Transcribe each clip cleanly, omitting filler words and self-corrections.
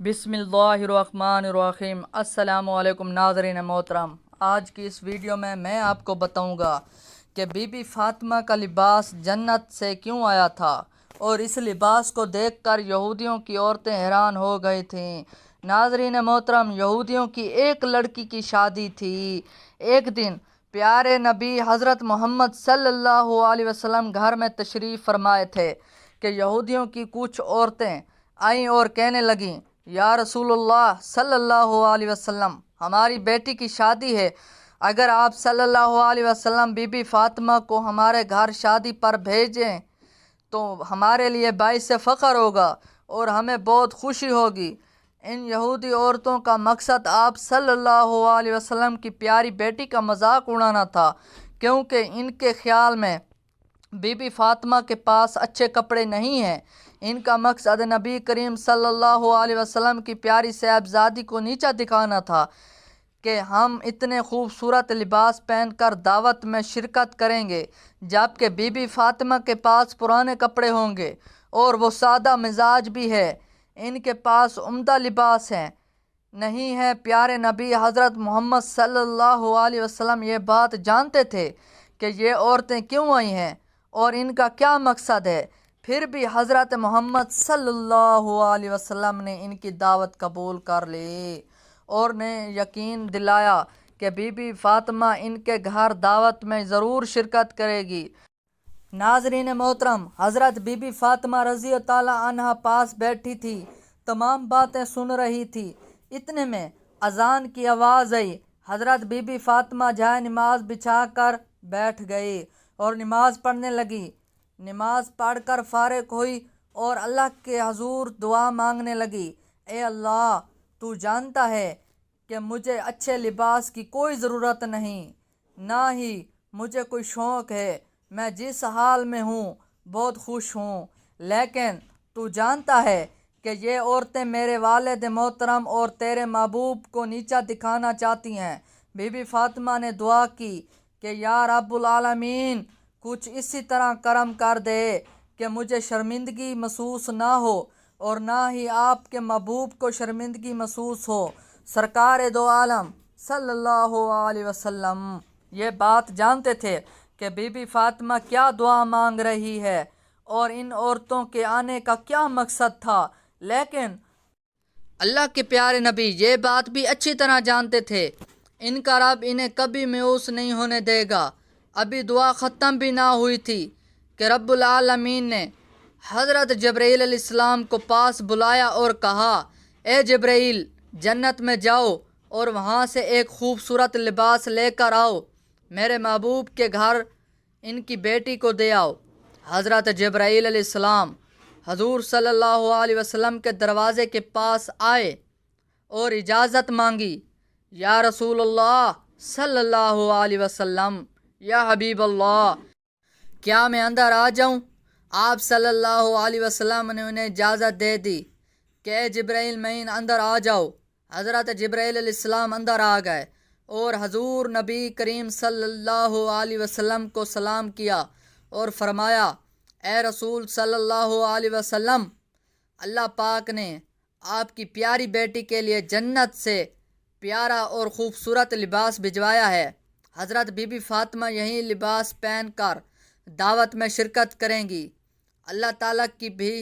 बिस्मिल्लाहिर्रहमानिर्रहीम। अस्सलामुअलैकुम नाज़रीन मोहतरम। आज की इस वीडियो में मैं आपको बताऊंगा कि बीबी फ़ातिमा का लिबास जन्नत से क्यों आया था, और इस लिबास को देखकर यहूदियों की औरतें हैरान हो गई थीं। नाज़रीन मोहतरम, यहूदियों की एक लड़की की शादी थी। एक दिन प्यारे नबी हज़रत मोहम्मद सल्लल्लाहु अलैहि वसल्लम घर में तशरीफ़ फरमाए थे कि यहूदियों की कुछ औरतें आईं और कहने लगीं, या रसूलुल्लाह सल्लल्लाहु अलैहि वसल्लम, हमारी बेटी की शादी है। अगर आप सल्लल्लाहु अलैहि वसल्लम बीबी फ़ातिमा को हमारे घर शादी पर भेजें तो हमारे लिए बाइस फ़ख्र होगा और हमें बहुत खुशी होगी। इन यहूदी औरतों का मकसद आप सल्लल्लाहु अलैहि वसल्लम की प्यारी बेटी का मजाक उड़ाना था, क्योंकि इनके ख्याल में बीबी फ़ातिमा के पास अच्छे कपड़े नहीं हैं। इनका मकसद नबी करीम सल्लल्लाहु अलैहि वसल्लम की प्यारी साहबजादी को नीचा दिखाना था कि हम इतने खूबसूरत लिबास पहनकर दावत में शिरकत करेंगे, जबकि बीबी फ़ातिमा के पास पुराने कपड़े होंगे और वो सादा मिजाज भी है। इनके पास उम्दा लिबास है नहीं है। प्यारे नबी हज़रत मोहम्मद सल्लल्लाहु अलैहि वसल्लम ये बात जानते थे कि ये औरतें क्यों आई हैं और इनका क्या मकसद है। फिर भी हज़रत मोहम्मद सल्लल्लाहु अलैहि वसल्लम ने इनकी दावत कबूल कर ली और ने यकीन दिलाया कि बीबी फ़ातिमा इनके घर दावत में ज़रूर शिरकत करेगी। नाज़रीन मोहतरम, हज़रत बीबी फ़ातिमा रज़ी ताला अन्हा पास बैठी थी, तमाम बातें सुन रही थी। इतने में अज़ान की आवाज़ आई। हज़रत बीबी फ़ातिमा जाए नमाज बिछा कर बैठ गई और नमाज पढ़ने लगी। नमाज पढ़कर फ़ारिग हुई और अल्लाह के हजूर दुआ मांगने लगी, ए अल्लाह, तू जानता है कि मुझे अच्छे लिबास की कोई ज़रूरत नहीं, ना ही मुझे कोई शौक़ है। मैं जिस हाल में हूँ बहुत खुश हूँ, लेकिन तू जानता है कि ये औरतें मेरे वालिद मोहतरम और तेरे महबूब को नीचा दिखाना चाहती हैं। बीबी फ़ातिमा ने दुआ की कि या रब्बुल आलमीन, कुछ इसी तरह करम कर दे कि मुझे शर्मिंदगी महसूस ना हो और ना ही आपके महबूब को शर्मिंदगी महसूस हो। सरकार दो आलम सल्लल्लाहु अलैहि वसल्लम ये बात जानते थे कि बीबी फ़ातिमा क्या दुआ मांग रही है और इन औरतों के आने का क्या मकसद था, लेकिन अल्लाह के प्यारे नबी ये बात भी अच्छी तरह जानते थे इनका रब इन्हें कभी मायूस नहीं होने देगा। अभी दुआ ख़त्म भी ना हुई थी कि रब्बुल आलमीन ने हज़रत जब्राईल अलैहिस्सलाम को पास बुलाया और कहा, ए जब्राईल, जन्नत में जाओ और वहाँ से एक खूबसूरत लिबास लेकर आओ, मेरे महबूब के घर इनकी बेटी को दे आओ। हज़रत जब्राईल अलैहिस्सलाम हजूर सल्लल्लाहु अलैहि वसल्लम के दरवाज़े के पास आए और इजाज़त मांगी, या रसूलुल्लाह सल्लल्लाहु अलैहि वसल्लम, या हबीब अल्लाह, क्या मैं अंदर आ जाऊं? आप सल्लल्लाहु अलैहि वसल्लम ने उन्हें इजाज़त दे दी कि जिब्राइल मईन अंदर आ जाओ। हज़रत जिब्राइल अलैहिस्सलाम अंदर आ गए और हजूर नबी करीम सल्लल्लाहु अलैहि वसल्लम को सलाम किया और फरमाया, ए रसूल सल्लल्लाहु अलैहि वसल्लम, अल्लाह पाक ने आपकी प्यारी बेटी के लिए जन्नत से प्यारा और ख़ूबसूरत लिबास भिजवाया है। हज़रत बीबी फ़ातिमा यही लिबास पहन कर दावत में शिरकत करेंगी। अल्लाह ताला की भी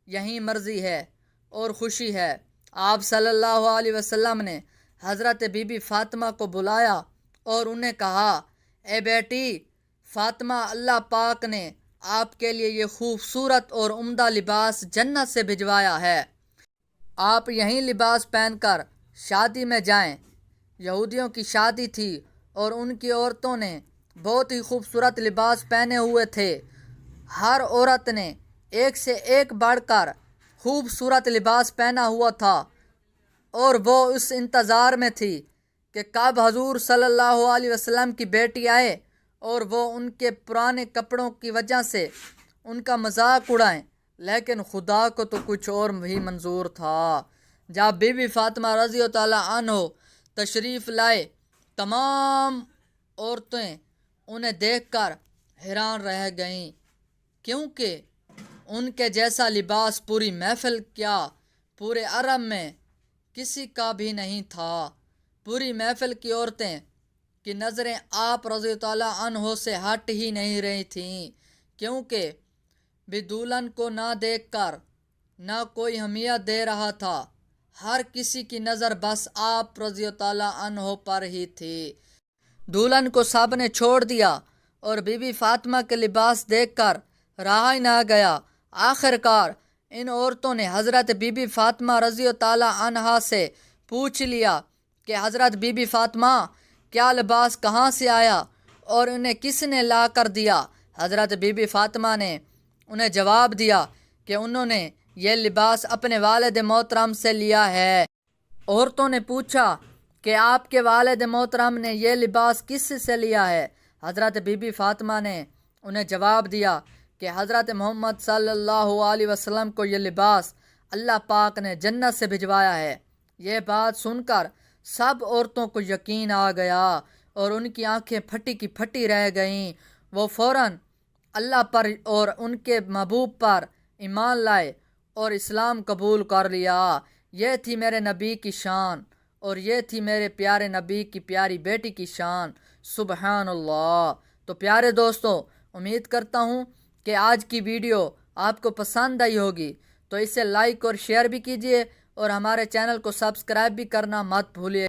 यही मर्ज़ी है और खुशी है। आप सल्लल्लाहु अलैहि वसल्लम ने हज़रत बीबी फ़ातिमा को बुलाया और उन्हें कहा, ए बेटी फ़ातिमा, अल्लाह पाक ने आपके लिए ये खूबसूरत और उम्दा लिबास जन्नत से भिजवाया है। आप यही लिबास पहनकर शादी में जाएं। यहूदियों की शादी थी और उनकी औरतों ने बहुत ही खूबसूरत लिबास पहने हुए थे। हर औरत ने एक से एक बढ़कर खूबसूरत लिबास पहना हुआ था और वो उस इंतज़ार में थी कि कब हजूर सल्लल्लाहु अलैहि वसल्लम की बेटी आए और वो उनके पुराने कपड़ों की वजह से उनका मजाक उड़ाएं। लेकिन खुदा को तो कुछ और भी मंजूर था। जब बीबी फ़ातिमा रज़ी ताला अन्हो तशरीफ़ लाए, तमाम औरतें उन्हें देखकर हैरान रह गईं, क्योंकि उनके जैसा लिबास पूरी महफिल क्या पूरे अरब में کسی کا بھی نہیں تھا۔ پوری محفل کی عورتیں کی نظریں آپ رضی اللہ عنہ سے ہٹ ہی نہیں رہی تھیں، کیونکہ بھی دلہن کو نہ دیکھ کر نہ کوئی اہمیت دے رہا تھا۔ ہر کسی کی نظر بس آپ رضی اللہ عنہ پر ہی تھی۔ دلہن کو سب نے چھوڑ دیا اور بی بی فاطمہ کے لباس دیکھ کر رہا ہی نہ گیا۔ آخر کار ان عورتوں نے حضرت بی بی فاطمہ رضی اللہ عنہا سے پوچھ لیا کہ حضرت بی بی فاطمہ، کیا لباس کہاں سے آیا اور انہیں کس نے لا کر دیا؟ حضرت بی بی فاطمہ نے انہیں جواب دیا کہ انہوں نے یہ لباس اپنے والد محترم سے لیا ہے۔ عورتوں نے پوچھا کہ آپ کے والد محترم نے یہ لباس کس سے لیا ہے؟ حضرت بی بی فاطمہ نے انہیں جواب دیا کہ حضرت محمد صلی اللہ علیہ وسلم کو یہ لباس اللہ پاک نے جنت سے بھجوایا ہے۔ یہ بات سن کر سب عورتوں کو یقین آ گیا اور ان کی آنکھیں پھٹی کی پھٹی رہ گئیں۔ وہ فوراً اللہ پر اور ان کے محبوب پر ایمان لائے اور اسلام قبول کر لیا۔ یہ تھی میرے نبی کی شان اور یہ تھی میرے پیارے نبی کی پیاری بیٹی کی شان۔ سبحان اللہ۔ تو پیارے دوستوں، امید کرتا ہوں کہ آج کی ویڈیو آپ کو پسند آئی ہوگی، تو اسے لائک اور شیئر بھی کیجیے اور ہمارے چینل کو سبسکرائب بھی کرنا مت بھولیے۔